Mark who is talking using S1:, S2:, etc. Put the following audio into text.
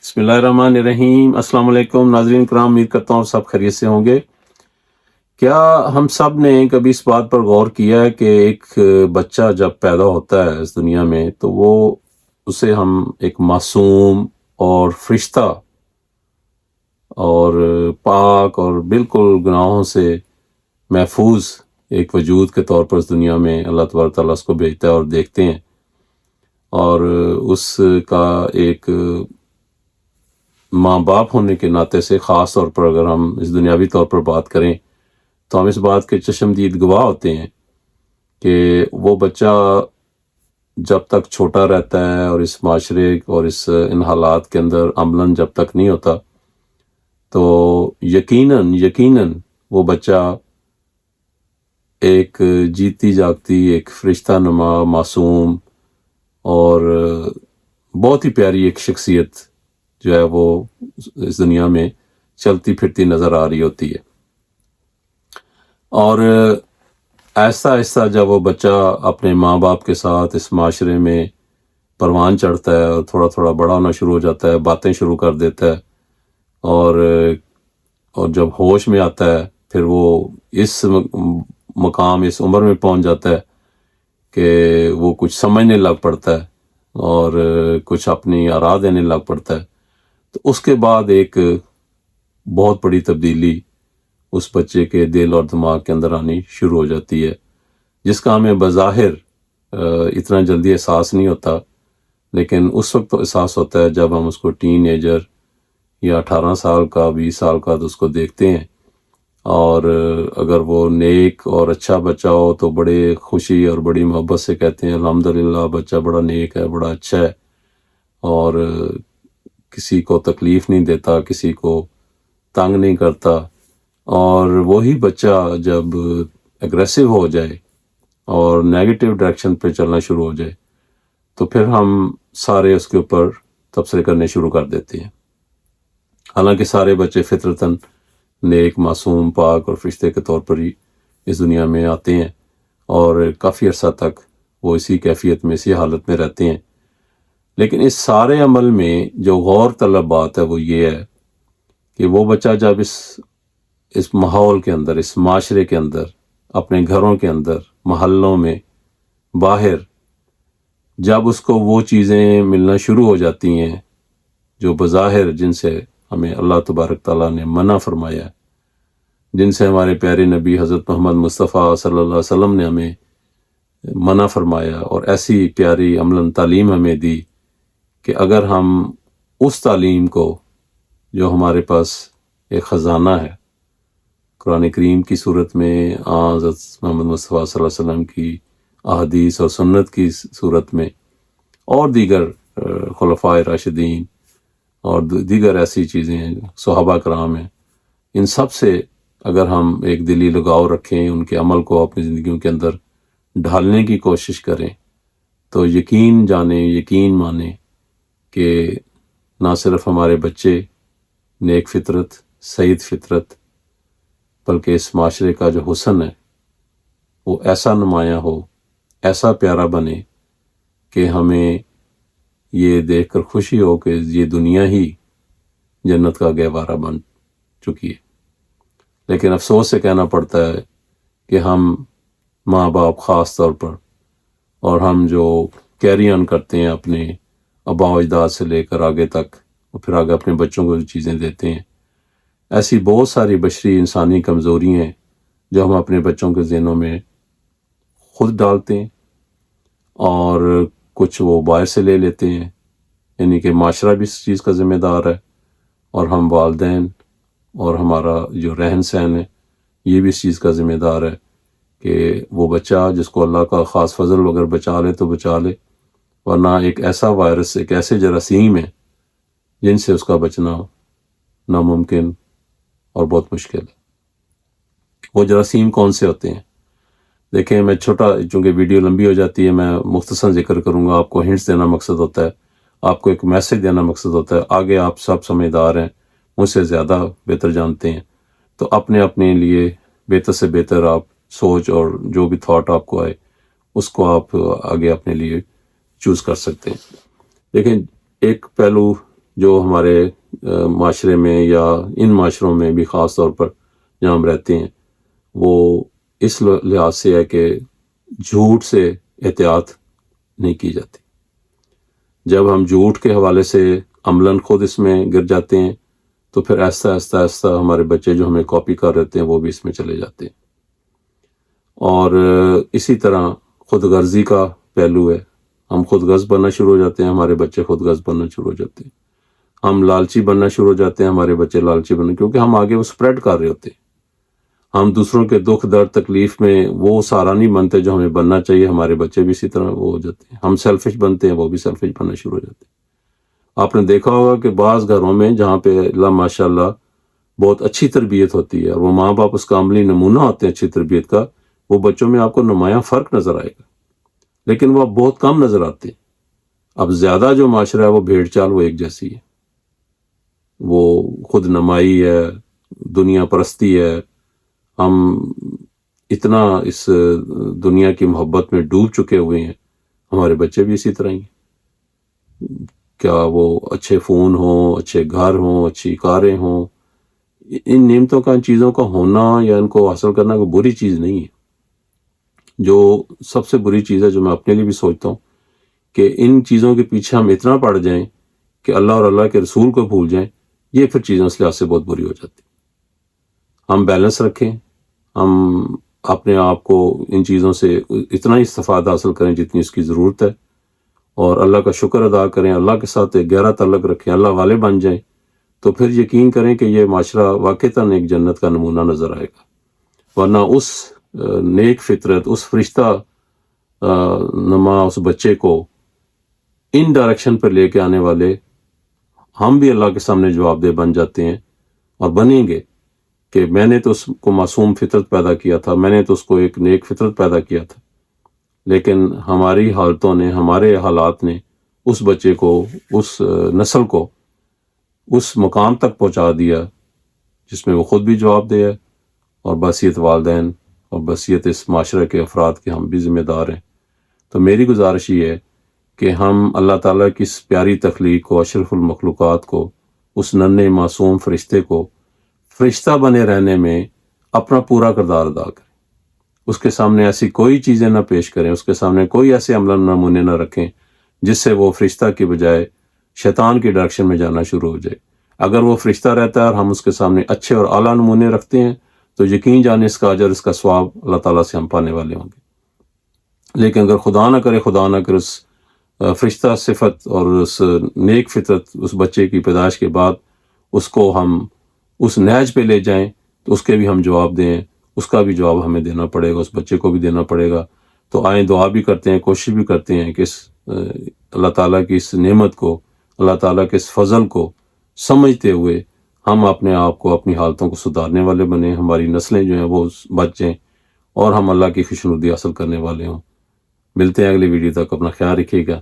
S1: بسم اللہ الرحمن الرحیم۔ السلام علیکم ناظرین کرام، امید کرتا ہوں سب خیریت سے ہوں گے۔ کیا ہم سب نے کبھی اس بات پر غور کیا ہے کہ ایک بچہ جب پیدا ہوتا ہے اس دنیا میں تو اسے ہم ایک معصوم اور فرشتہ اور پاک اور بالکل گناہوں سے محفوظ ایک وجود کے طور پر اس دنیا میں اللہ تبارک تعالیٰ اس کو بھیجتا ہے اور دیکھتے ہیں، اور اس کا ایک ماں باپ ہونے کے ناطے سے خاص طور پر اگر ہم اس دنیاوی طور پر بات کریں تو ہم اس بات کے چشمدید گواہ ہوتے ہیں کہ وہ بچہ جب تک چھوٹا رہتا ہے اور اس معاشرے اور ان حالات کے اندر عملاً جب تک نہیں ہوتا تو یقیناً وہ بچہ ایک جیتی جاگتی ایک فرشتہ نما معصوم اور بہت ہی پیاری ایک شخصیت جو ہے وہ اس دنیا میں چلتی پھرتی نظر آ رہی ہوتی ہے۔ اور آہستہ آہستہ جب وہ بچہ اپنے ماں باپ کے ساتھ اس معاشرے میں پروان چڑھتا ہے اور تھوڑا تھوڑا بڑا ہونا شروع ہو جاتا ہے، باتیں شروع کر دیتا ہے، اور جب ہوش میں آتا ہے پھر وہ اس مقام اس عمر میں پہنچ جاتا ہے کہ وہ کچھ سمجھنے لگ پڑتا ہے اور کچھ اپنی آراء دینے لگ پڑتا ہے، تو اس کے بعد ایک بہت بڑی تبدیلی اس بچے کے دل اور دماغ کے اندر آنی شروع ہو جاتی ہے، جس کا ہمیں بظاہر اتنا جلدی احساس نہیں ہوتا، لیکن اس وقت احساس ہوتا ہے جب ہم اس کو ٹین ایجر یا 18 سال کا 20 سال کا تو اس کو دیکھتے ہیں، اور اگر وہ نیک اور اچھا بچہ ہو تو بڑے خوشی اور بڑی محبت سے کہتے ہیں الحمدللہ بچہ بڑا نیک ہے، بڑا اچھا ہے، اور کسی کو تکلیف نہیں دیتا، کسی کو تنگ نہیں کرتا۔ اور وہی بچہ جب اگریسو ہو جائے اور نیگیٹو ڈائریکشن پہ چلنا شروع ہو جائے تو پھر ہم سارے اس کے اوپر تبصرے کرنے شروع کر دیتے ہیں، حالانکہ سارے بچے فطرتاً نیک معصوم پاک اور فرشتے کے طور پر ہی اس دنیا میں آتے ہیں، اور کافی عرصہ تک وہ اسی کیفیت میں اسی حالت میں رہتے ہیں۔ لیکن اس سارے عمل میں جو غور طلب بات ہے وہ یہ ہے کہ وہ بچہ جب اس ماحول کے اندر، اس معاشرے کے اندر، اپنے گھروں کے اندر، محلوں میں، باہر، جب اس کو وہ چیزیں ملنا شروع ہو جاتی ہیں جو بظاہر جن سے ہمیں اللہ تبارک تعالیٰ نے منع فرمایا، جن سے ہمارے پیارے نبی حضرت محمد مصطفیٰ صلی اللہ علیہ وسلم نے ہمیں منع فرمایا، اور ایسی پیاری عملاً تعلیم ہمیں دی کہ اگر ہم اس تعلیم کو جو ہمارے پاس ایک خزانہ ہے قرآن کریم کی صورت میں، حضرت محمد مصطفیٰ صلی اللہ علیہ وسلم کی احادیث اور سنت کی صورت میں، اور دیگر خلفائے راشدین اور دیگر ایسی چیزیں ہیں، صحابہ کرام ہیں، ان سب سے اگر ہم ایک دلی لگاؤ رکھیں، ان کے عمل کو اپنی زندگیوں کے اندر ڈھالنے کی کوشش کریں، تو یقین جانیں، یقین مانیں کہ نہ صرف ہمارے بچے نیک فطرت، سعید فطرت، بلکہ اس معاشرے کا جو حسن ہے وہ ایسا نمایاں ہو، ایسا پیارا بنے کہ ہمیں یہ دیکھ کر خوشی ہو کہ یہ دنیا ہی جنت کا گہوارہ بن چکی ہے۔ لیکن افسوس سے کہنا پڑتا ہے کہ ہم ماں باپ خاص طور پر، اور ہم جو کیری آن کرتے ہیں اپنے آباء و اجداد سے لے کر آگے تک، اور پھر آگے اپنے بچوں کو جو چیزیں دیتے ہیں، ایسی بہت ساری بشری انسانی کمزوری ہیں جو ہم اپنے بچوں کے ذہنوں میں خود ڈالتے ہیں، اور کچھ وہ باہر سے لے لیتے ہیں، یعنی کہ معاشرہ بھی اس چیز کا ذمہ دار ہے، اور ہم والدین اور ہمارا جو رہن سہن ہے یہ بھی اس چیز کا ذمہ دار ہے کہ وہ بچہ جس کو اللہ کا خاص فضل اگر بچا لے تو بچا لے، ورنہ ایک ایسا وائرس، ایک ایسے جراثیم ہے جن سے اس کا بچنا ناممکن اور بہت مشکل ہے۔ وہ جراثیم کون سے ہوتے ہیں؟ دیکھیں، میں چھوٹا، چونکہ ویڈیو لمبی ہو جاتی ہے، میں مختصر ذکر کروں گا، آپ کو ہنٹس دینا مقصد ہوتا ہے، آپ کو ایک میسج دینا مقصد ہوتا ہے، آگے آپ سب سمجھدار ہیں، مجھ سے زیادہ بہتر جانتے ہیں، تو اپنے لیے بہتر سے بہتر آپ سوچ اور جو بھی تھاٹ آپ کو آئے اس کو آپ آگے اپنے لیے چوز کر سکتے ہیں۔ لیکن ایک پہلو جو ہمارے معاشرے میں یا ان معاشروں میں بھی خاص طور پر جہاں ہم رہتے ہیں، وہ اس لحاظ سے ہے کہ جھوٹ سے احتیاط نہیں کی جاتی. جب ہم جھوٹ کے حوالے سے عملاً خود اس میں گر جاتے ہیں تو پھر آہستہ آہستہ آہستہ ہمارے بچے جو ہمیں کاپی کر رہتے ہیں وہ بھی اس میں چلے جاتے ہیں. اور اسی طرح خود غرضی کا پہلو ہے. ہم خود غرض بننا شروع ہو جاتے ہیں، ہمارے بچے خود غرض بننا شروع ہو جاتے ہیں. ہم لالچی بننا شروع ہو جاتے ہیں، ہمارے بچے لالچی بننا، کیونکہ ہم آگے وہ سپریڈ کر رہے ہوتے ہیں. ہم دوسروں کے دکھ درد تکلیف میں وہ سہارا نہیں بنتے جو ہمیں بننا چاہیے، ہمارے بچے بھی اسی طرح وہ ہو جاتے ہیں. ہم سیلفش بنتے ہیں، وہ بھی سیلفش بننا شروع ہو جاتے ہیں. آپ نے دیکھا ہوگا کہ بعض گھروں میں جہاں پہ اللہ ماشاء اللہ بہت اچھی تربیت ہوتی ہے اور وہ ماں باپ اس کا عملی نمونہ ہوتے ہیں اچھی تربیت کا، وہ بچوں میں آپ کو نمایاں فرق نظر آئے گا، لیکن وہ بہت کم نظر آتے ہیں. اب زیادہ جو معاشرہ ہے وہ بھیڑ چال وہ ایک جیسی ہے، وہ خود نمائی ہے، دنیا پرستی ہے. ہم اتنا اس دنیا کی محبت میں ڈوب چکے ہوئے ہیں، ہمارے بچے بھی اسی طرح ہی ہیں. کیا وہ اچھے فون ہوں، اچھے گھر ہوں، اچھی کاریں ہوں، ان نعمتوں کا، ان چیزوں کا ہونا یا ان کو حاصل کرنا کوئی بری چیز نہیں ہے. جو سب سے بری چیز ہے، جو میں اپنے لیے بھی سوچتا ہوں، کہ ان چیزوں کے پیچھے ہم اتنا پڑ جائیں کہ اللہ اور اللہ کے رسول کو بھول جائیں. یہ پھر چیزیں اس لحاظ سے بہت بری ہو جاتی. ہم بیلنس رکھیں، ہم اپنے آپ کو ان چیزوں سے اتنا ہی استفادہ حاصل کریں جتنی اس کی ضرورت ہے، اور اللہ کا شکر ادا کریں، اللہ کے ساتھ ایک گہرا تعلق رکھیں، اللہ والے بن جائیں، تو پھر یقین کریں کہ یہ معاشرہ واقعتاً ایک جنت کا نمونہ نظر آئے گا. ورنہ اس نیک فطرت، اس فرشتہ نما اس بچے کو ان ڈائریکشن پر لے کے آنے والے ہم بھی اللہ کے سامنے جواب دہ بن جاتے ہیں، اور بنیں گے کہ میں نے تو اس کو معصوم فطرت پیدا کیا تھا، میں نے تو اس کو ایک نیک فطرت پیدا کیا تھا، لیکن ہماری حالتوں نے، ہمارے حالات نے اس بچے کو، اس نسل کو اس مقام تک پہنچا دیا جس میں وہ خود بھی جواب دہ ہے، اور بحیثیت والدین اور بحیثیت اس معاشرے کے افراد کے ہم بھی ذمہ دار ہیں. تو میری گزارش یہ ہے کہ ہم اللہ تعالیٰ کی اس پیاری تخلیق کو، اشرف المخلوقات کو، اس ننھے معصوم فرشتے کو فرشتہ بنے رہنے میں اپنا پورا کردار ادا کریں. اس کے سامنے ایسی کوئی چیزیں نہ پیش کریں، اس کے سامنے کوئی ایسے عمل نمونے نہ رکھیں جس سے وہ فرشتہ کی بجائے شیطان کی ڈائریکشن میں جانا شروع ہو جائے. اگر وہ فرشتہ رہتا ہے اور ہم اس کے سامنے اچھے اور اعلیٰ نمونے رکھتے ہیں تو یقین جانے اس کا اجر، اس کا ثواب اللہ تعالیٰ سے ہم پانے والے ہوں گے. لیکن اگر خدا نہ کرے اس فرشتہ صفت اور اس نیک فطرت اس بچے کی پیدائش کے بعد اس کو ہم اس نہج پہ لے جائیں تو اس کے بھی ہم جواب دیں، اس کا بھی جواب ہمیں دینا پڑے گا، اس بچے کو بھی دینا پڑے گا. تو آئیں دعا بھی کرتے ہیں، کوشش بھی کرتے ہیں کہ اس اللہ تعالیٰ کی اس نعمت کو، اللہ تعالیٰ کے اس فضل کو سمجھتے ہوئے ہم اپنے آپ کو، اپنی حالتوں کو سدھارنے والے بنیں، ہماری نسلیں جو ہیں وہ بچ جائیں اور ہم اللہ کی خوشنودی حاصل کرنے والے ہوں. ملتے ہیں اگلی ویڈیو تک، اپنا خیال رکھیے گا.